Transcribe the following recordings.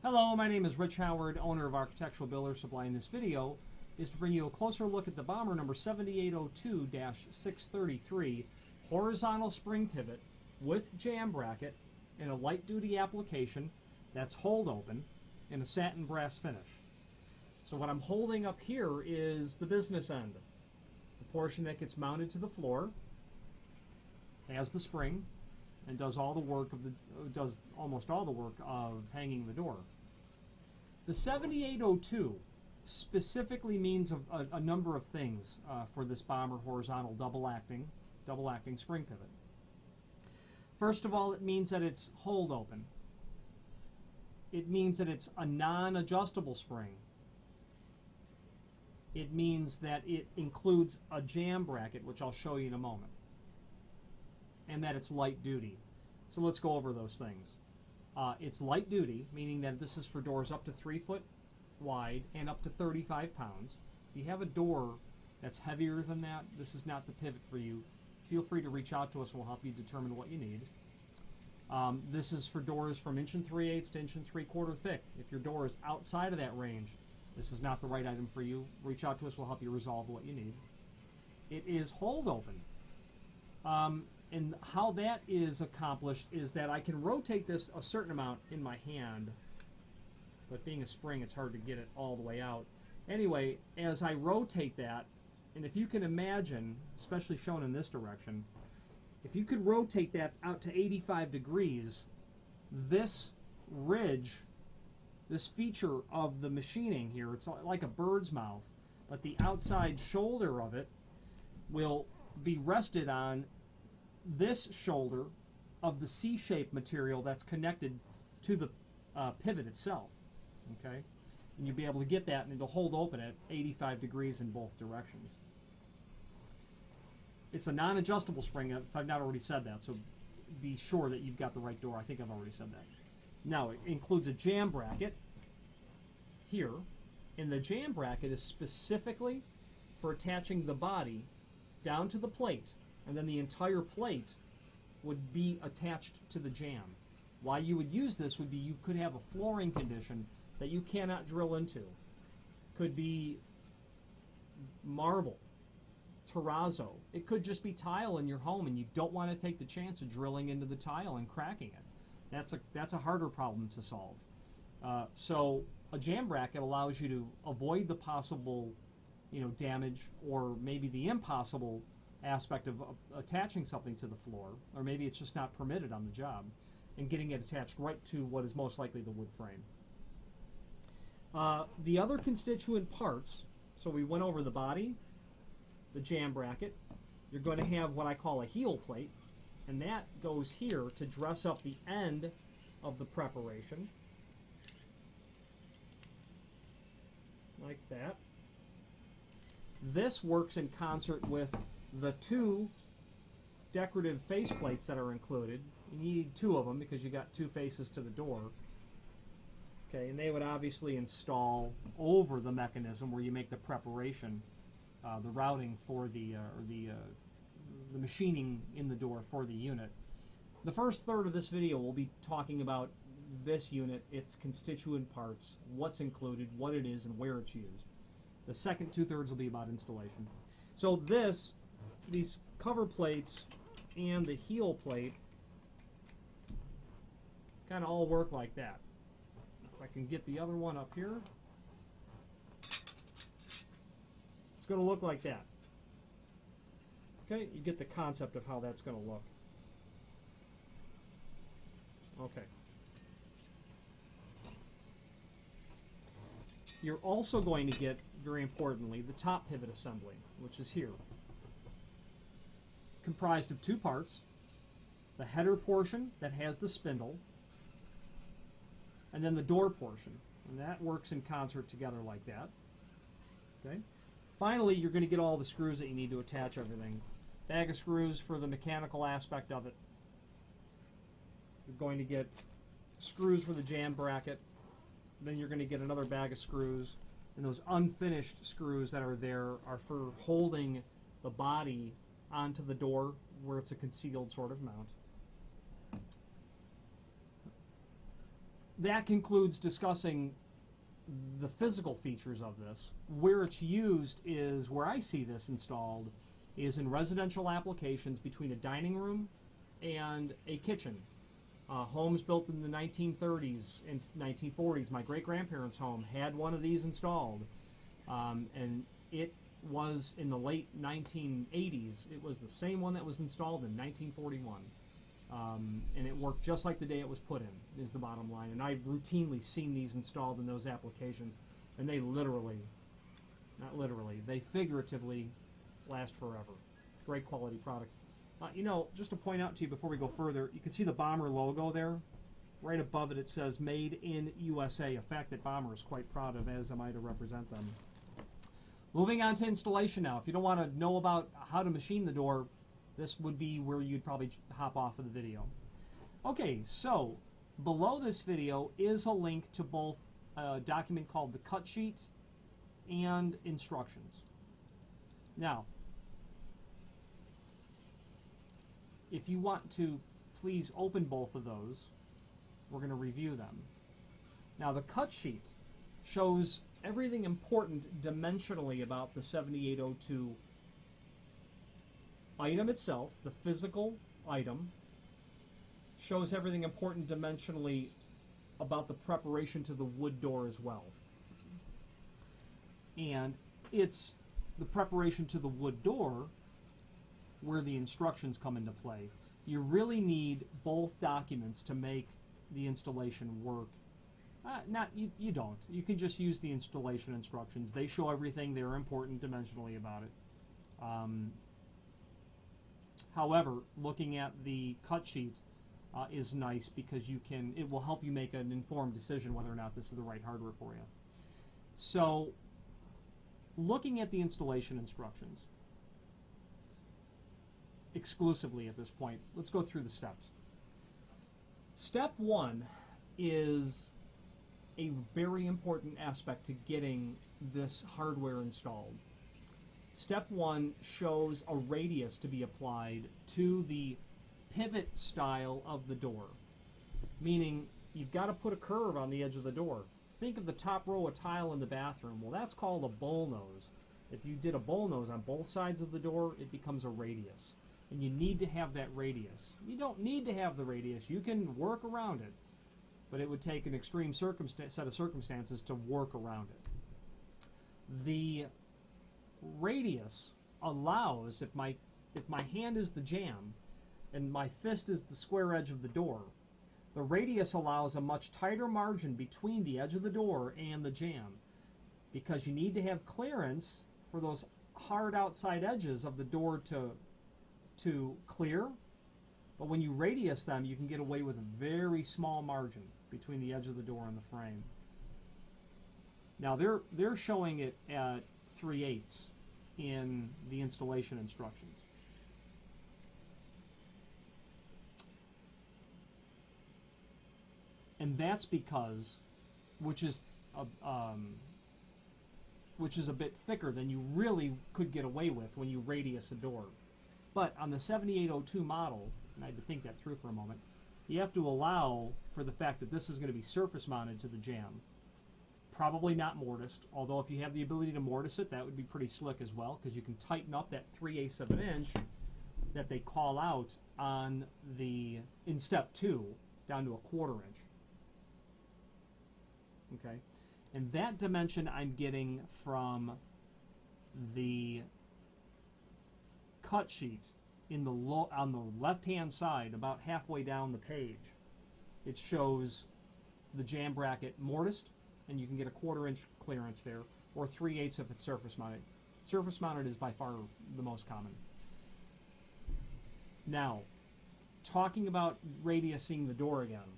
Hello, my name is Rich Howard, owner of Architectural Builder Supply. In this video is to bring you a closer look at the Bommer number 7802-633 horizontal spring pivot with jamb bracket in a light duty application that's hold open in a satin brass finish. So what I'm holding up here is the business end, the portion that gets mounted to the floor, has the spring, and does almost all the work of hanging the door. The 7802 specifically means a number of things for this Bommer horizontal double acting spring pivot. First of all, it means that it's hold open. It means that it's a non-adjustable spring. It means that it includes a jamb bracket, which I'll show you in a moment, and that it's light duty. So let's go over those things. It's light duty, meaning that this is for doors up to 3 foot wide and up to 35 pounds. If you have a door that's heavier than that, this is not the pivot for you. Feel free to reach out to us and we'll help you determine what you need. This is for doors from 1 3/8 to 1 3/4 thick. If your door is outside of that range, this is not the right item for you. Reach out to us, we'll help you resolve what you need. It is hold open. And how that is accomplished is that I can rotate this a certain amount in my hand, but being a spring, it's hard to get it all the way out. Anyway, as I rotate that, and if you can imagine, especially shown in this direction, if you could rotate that out to 85 degrees, this ridge, this feature of the machining here, it's like a bird's mouth, but the outside shoulder of it will be rested on this shoulder of the C-shaped material that's connected to the pivot itself. Okay, and you'll be able to get that, and it'll hold open at 85 degrees in both directions. It's a non-adjustable spring, if I've not already said that, so be sure that you've got the right door. I think I've already said that. Now, it includes a jamb bracket here, and the jamb bracket is specifically for attaching the body down to the plate, and then the entire plate would be attached to the jamb. Why you would use this would be you could have a flooring condition that you cannot drill into. Could be marble, terrazzo. It could just be tile in your home, and you don't want to take the chance of drilling into the tile and cracking it. That's a harder problem to solve. So a jamb bracket allows you to avoid the possible, damage, or maybe the impossible aspect of attaching something to the floor, or maybe it's just not permitted on the job, and getting it attached right to what is most likely the wood frame. The other constituent parts, so we went over the body, the jamb bracket. You're going to have what I call a heel plate, and that goes here to dress up the end of the preparation, like that. This works in concert with the 2 decorative face plates that are included. You need 2 of them because you got 2 faces to the door. Okay, and they would obviously install over the mechanism where you make the preparation, the routing for the machining in the door for the unit. The first third of this video will be talking about this unit, its constituent parts, what's included, what it is, and where it's used. The second 2/3 will be about installation. So these cover plates and the heel plate kind of all work like that. If I can get the other one up here, it's going to look like that. Okay, you get the concept of how that's going to look. Okay. You're also going to get, very importantly, the top pivot assembly, which is here, comprised of 2 parts: the header portion that has the spindle, and then the door portion, and that works in concert together like that. Okay. Finally, you're going to get all the screws that you need to attach everything. Bag of screws for the mechanical aspect of it. You're going to get screws for the jamb bracket. Then you're going to get another bag of screws, and those unfinished screws that are there are for holding the body onto the door where it's a concealed sort of mount. that concludes discussing the physical features of this. Where it's used is, where I see this installed, is in residential applications between a dining room and a kitchen. Homes built in the 1930s and 1940s, my great-grandparents' home had one of these installed, and it was in the late 1980s. It was the same one that was installed in 1941. And it worked just like the day it was put in, is the bottom line. And I've routinely seen these installed in those applications, and they literally, not literally, they figuratively last forever. Great quality product. You know, just to point out to you before we go further, you can see the Bommer logo there. Right above it, it says Made in USA, a fact that Bommer is quite proud of, as am I to represent them. Moving on to installation now. If you don't want to know about how to machine the door, this would be where you'd probably hop off of the video. Okay, so below this video is a link to both a document called the cut sheet and instructions. Now, if you want to, please open both of those. We're going to review them. Now, the cut sheet shows everything important dimensionally about the 7802 item itself, the physical item. Shows everything important dimensionally about the preparation to the wood door as well. And it's the preparation to the wood door where the instructions come into play. You really need both documents to make the installation work. You don't. You can just use the installation instructions. They show everything. They're important dimensionally about it. However, looking at the cut sheet is nice because it will help you make an informed decision whether or not this is the right hardware for you. So, looking at the installation instructions exclusively at this point, let's go through the steps. Step one is a very important aspect to getting this hardware installed. Step one shows a radius to be applied to the pivot style of the door, meaning you've got to put a curve on the edge of the door. Think of the top row of tile in the bathroom. Well, that's called a bullnose. If you did a bullnose on both sides of the door, it becomes a radius. And you need to have that radius. You don't need to have the radius. You can work around it. But it would take an extreme set of circumstances to work around it. The radius allows, if my hand is the jamb and my fist is the square edge of the door, the radius allows a much tighter margin between the edge of the door and the jamb, because you need to have clearance for those hard outside edges of the door to clear. But when you radius them, you can get away with a very small margin between the edge of the door and the frame. Now they're showing it at 3/8 in the installation instructions. And that's because, which is a bit thicker than you really could get away with when you radius a door. But on the 7802 model, and I had to think that through for a moment, you have to allow for the fact that this is going to be surface mounted to the jamb. Probably not mortised, although if you have the ability to mortise it, that would be pretty slick as well, because you can tighten up that 3/8 of an inch that they call out on in step 2 down to a 1/4 inch. Okay, and that dimension I'm getting from the cut sheet on the left-hand side, about halfway down the page. It shows the jamb bracket mortised, and you can get a 1/4 inch clearance there, or 3/8 if it's surface mounted. Surface mounted is by far the most common. Now, talking about radiusing the door again.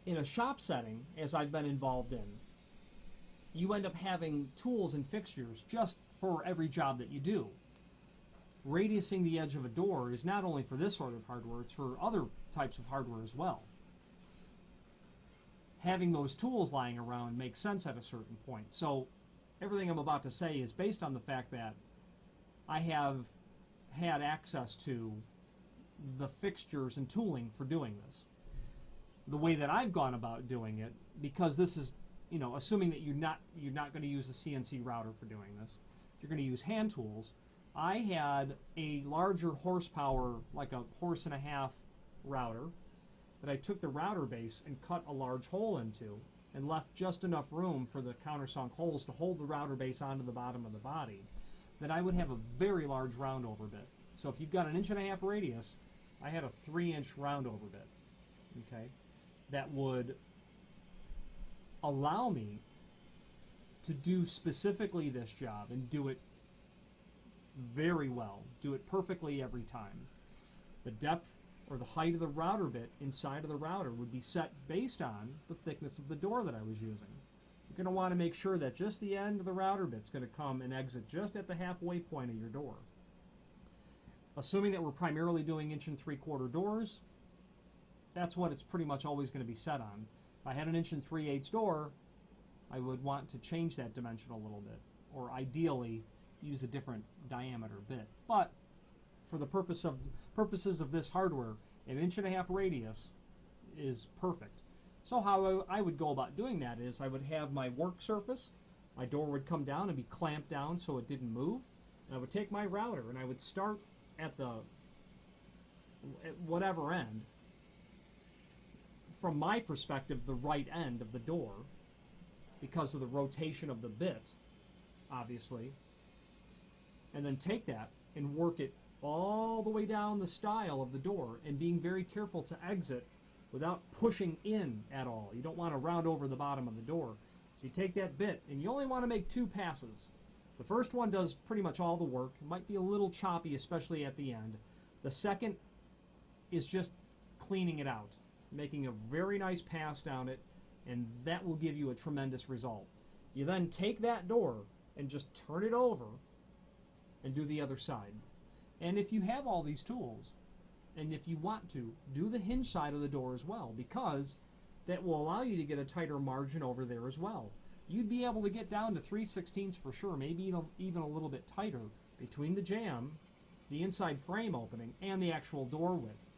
In a shop setting, as I've been involved in, you end up having tools and fixtures just for every job that you do. Radiusing the edge of a door is not only for this sort of hardware, it's for other types of hardware as well. Having those tools lying around makes sense at a certain point. So everything I'm about to say is based on the fact that I have had access to the fixtures and tooling for doing this. the way that I've gone about doing it, because this is, assuming that you're not going to use a CNC router for doing this, if you're going to use hand tools, I had a larger horsepower, like a horse and a half router, that I took the router base and cut a large hole into and left just enough room for the countersunk holes to hold the router base onto the bottom of the body, then I would have a very large roundover bit. So if you've got an 1.5 inch radius, I had a 3-inch roundover bit, okay, that would allow me to do specifically this job and do it very well, do it perfectly every time. The depth or the height of the router bit inside of the router would be set based on the thickness of the door that I was using. You're going to want to make sure that just the end of the router bit is going to come and exit just at the halfway point of your door. Assuming that we're primarily doing 1 3/4 doors, that's what it's pretty much always going to be set on. If I had an 1 3/8 door, I would want to change that dimension a little bit, or ideally use a different diameter bit. But for the purposes of this hardware, an 1.5 inch radius is perfect. So how I would go about doing that is I would have my work surface, my door would come down and be clamped down so it didn't move, and I would take my router and I would start at whatever end, from my perspective, the right end of the door, because of the rotation of the bit, obviously, and then take that and work it all the way down the stile of the door, and being very careful to exit without pushing in at all. You don't want to round over the bottom of the door. So you take that bit, and you only want to make 2 passes. The first one does pretty much all the work. It might be a little choppy, especially at the end. The second is just cleaning it out, making a very nice pass down it, and that will give you a tremendous result. You then take that door and just turn it over and do the other side. And if you have all these tools, and if you want to, do the hinge side of the door as well, because that will allow you to get a tighter margin over there as well. You'd be able to get down to 3/16 for sure, maybe even a little bit tighter between the jamb, the inside frame opening, and the actual door width.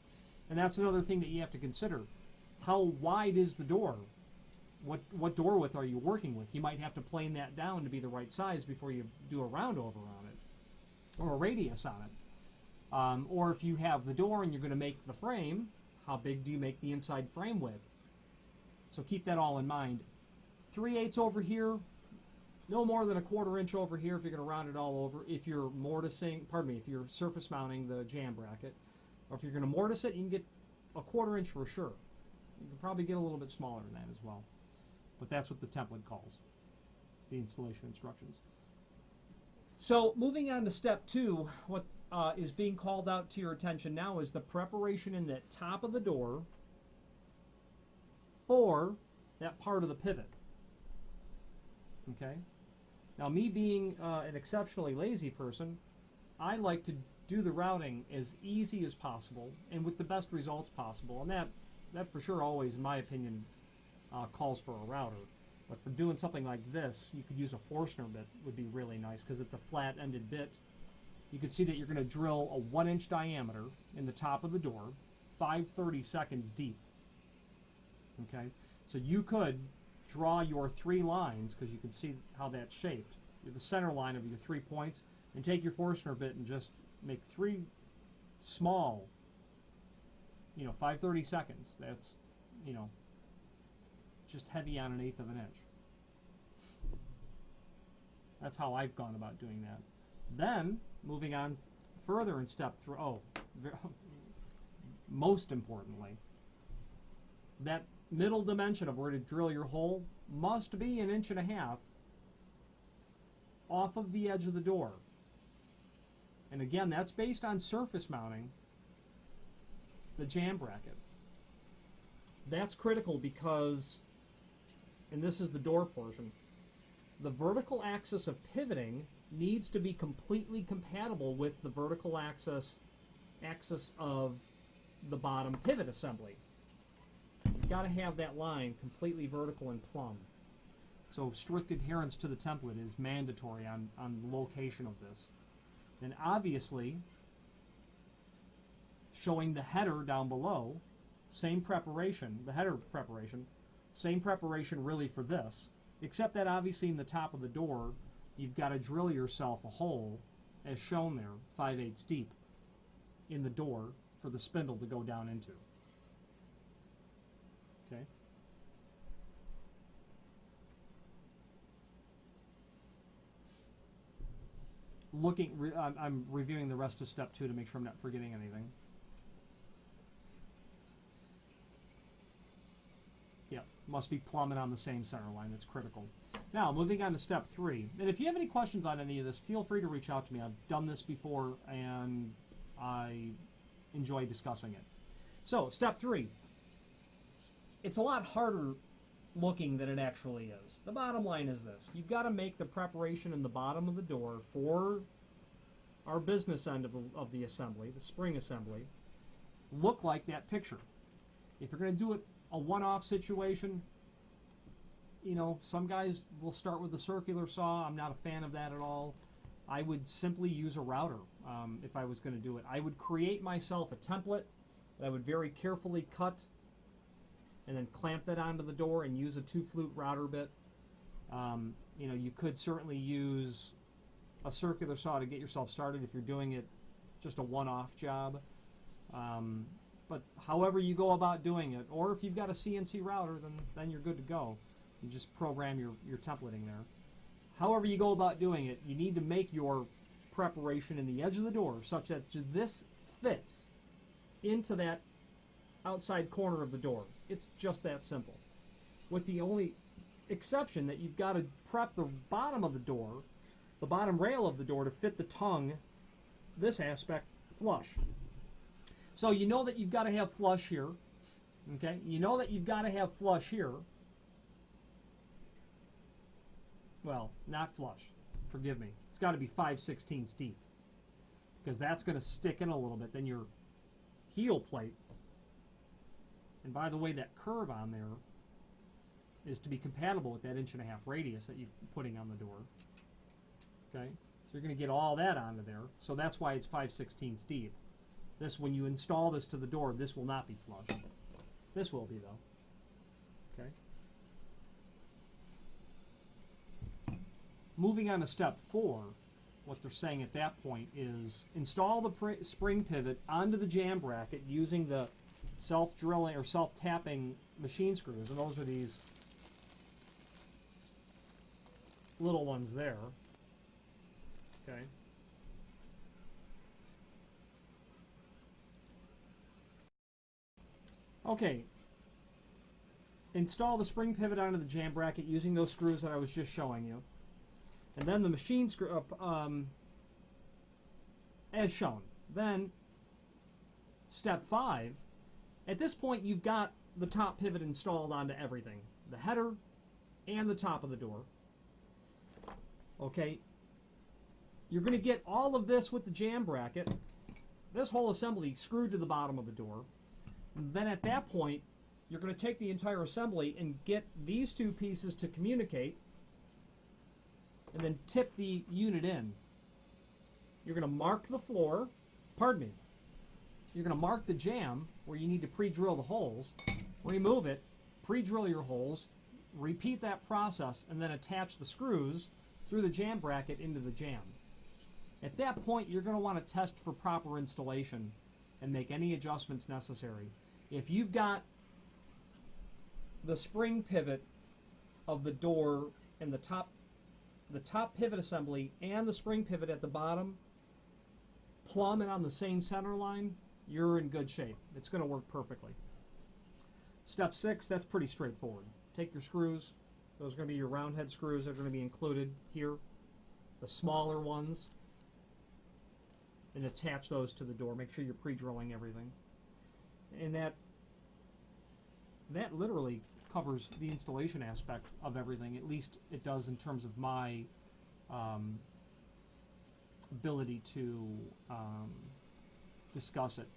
And that's another thing that you have to consider. How wide is the door? What door width are you working with? You might have to plane that down to be the right size before you do a roundover on it, or a radius on it. Or if you have the door and you're going to make the frame, how big do you make the inside frame width? So keep that all in mind. 3/8 over here, no more than a 1/4 inch over here if you're going to round it all over. If you're mortising, if you're surface mounting the jamb bracket, or if you're going to mortise it, you can get a 1/4 inch for sure. You can probably get a little bit smaller than that as well. But that's what the template calls the installation instructions. So moving on to step 2, what is being called out to your attention now is the preparation in the top of the door for that part of the pivot. Okay? Now, me being an exceptionally lazy person, I like to do the routing as easy as possible and with the best results possible. And that for sure always, in my opinion, calls for a router. But for doing something like this, you could use a Forstner bit, would be really nice because it's a flat-ended bit. You can see that you're going to drill a 1-inch diameter in the top of the door, 5/32 deep. Okay? So you could draw your 3 lines, because you can see how that's shaped. The center line of your 3 points, and take your Forstner bit and just make 3 small, 5/32. That's, just heavy on 1/8 of an inch. That's how I've gone about doing that. Then, moving on further in step 3, most importantly, that middle dimension of where to drill your hole must be 1.5 inches off of the edge of the door. And again, that's based on surface mounting the jamb bracket. That's critical because, and this is the door portion, the vertical axis of pivoting needs to be completely compatible with the vertical axis of the bottom pivot assembly. You've got to have that line completely vertical and plumb. So strict adherence to the template is mandatory on the location of this. Then obviously, showing the header down below, same preparation, the header preparation, same preparation really for this, except that obviously in the top of the door, you've got to drill yourself a hole, as shown there, 5/8 deep, in the door for the spindle to go down into. Okay. I'm reviewing the rest of step 2 to make sure I'm not forgetting anything. Yep, must be plumbing on the same center line. That's critical. Now, moving on to step 3. And if you have any questions on any of this, feel free to reach out to me. I've done this before, and I enjoy discussing it. So, step 3. It's a lot harder looking than it actually is. The bottom line is this. You've got to make the preparation in the bottom of the door for our business end of the assembly, the spring assembly, look like that picture. If you're going to do it a one-off situation, you know, some guys will start with a circular saw. I'm not a fan of that at all. I would simply use a router if I was going to do it. I would create myself a template that I would very carefully cut and then clamp that onto the door and use a 2-flute router bit. You know, you could certainly use a circular saw to get yourself started if you're doing it just a one-off job. But however you go about doing it, or if you've got a CNC router, then you're good to go. You just program your templating there. However you go about doing it, you need to make your preparation in the edge of the door such that this fits into that outside corner of the door. It's just that simple. With the only exception that you've got to prep the bottom of the door, the bottom rail of the door, to fit the tongue, this aspect, flush. So you know that you've got to have flush here. Okay? You know that you've got to have flush here. Well, not flush. Forgive me. It's got to be 5/16 deep, because that's going to stick in a little bit. Then your heel plate, and by the way, that curve on there is to be compatible with that 1.5" radius that you're putting on the door. Okay? So you're going to get all that onto there. So that's why it's 5/16 deep. This, when you install this to the door, this will not be flush. This will be, though. Okay? Moving on to step 4, what they're saying at that point is install the spring pivot onto the jamb bracket using the self-drilling or self-tapping machine screws, and those are these little ones there. Okay. Okay. Install the spring pivot onto the jamb bracket using those screws that I was just showing you. And then the machine screw, as shown. Then, step 5, at this point you've got the top pivot installed onto everything. The header and the top of the door. Okay, you're going to get all of this with the jamb bracket, this whole assembly screwed to the bottom of the door. And then at that point, you're going to take the entire assembly and get these two pieces to communicate, and then tip the unit in. You're going to mark the floor, pardon me, you're going to mark the jamb where you need to pre-drill the holes, remove it, pre-drill your holes, repeat that process, and then attach the screws through the jamb bracket into the jamb. At that point, you're going to want to test for proper installation and make any adjustments necessary. If you've got the spring pivot of the door and the top pivot assembly and the spring pivot at the bottom plumb and on the same center line, you're in good shape. It's going to work perfectly. Step 6, that's pretty straightforward. Take your screws. Those are going to be your round head screws that are going to be included here, the smaller ones, and attach those to the door. Make sure you're pre-drilling everything. And that literally covers the installation aspect of everything. At least it does in terms of my ability to discuss it.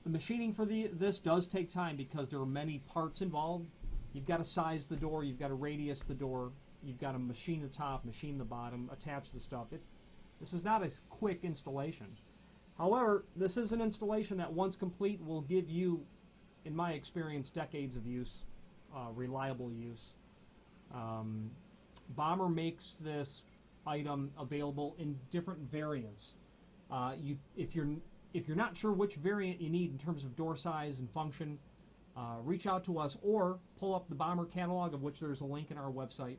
The machining for this does take time because there are many parts involved. You've got to size the door, you've got to radius the door, you've got to machine the top, machine the bottom, attach the stuff. This is not a quick installation. However, this is an installation that once complete will give you in my experience, decades of use, reliable use. Bommer makes this item available in different variants. If you're not sure which variant you need in terms of door size and function, reach out to us or pull up the Bommer catalog, of which there's a link in our website,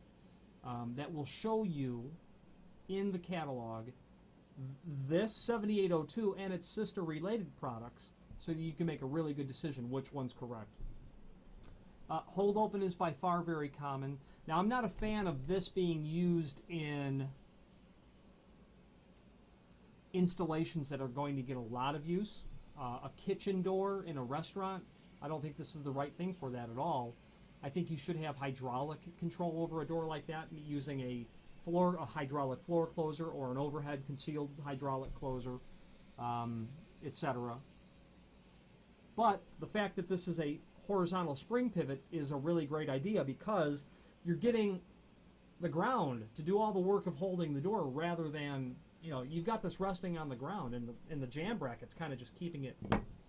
that will show you in the catalog this 7802 and its sister related products, so that you can make a really good decision which one's correct. Hold open is by far very common. Now, I'm not a fan of this being used in installations that are going to get a lot of use. A kitchen door in a restaurant, I don't think this is the right thing for that at all. I think you should have hydraulic control over a door like that, using a hydraulic floor closer or an overhead concealed hydraulic closer, etc. But the fact that this is a horizontal spring pivot is a really great idea, because you're getting the ground to do all the work of holding the door, rather than, you've got this resting on the ground, and the jamb bracket's kind of just keeping it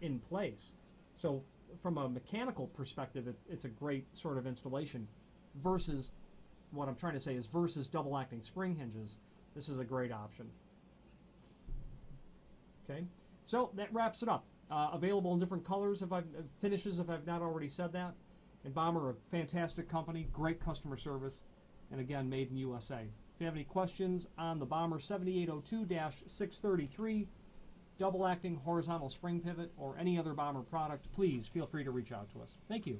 in place. So from a mechanical perspective, it's a great sort of installation, versus, what I'm trying to say is, versus double acting spring hinges. This is a great option. Okay, so that wraps it up. Available in different colors, finishes, if I've not already said that. And Bommer, a fantastic company, great customer service, and again, made in USA. If you have any questions on the Bommer 7802-633, double acting horizontal spring pivot, or any other Bommer product, please feel free to reach out to us. Thank you.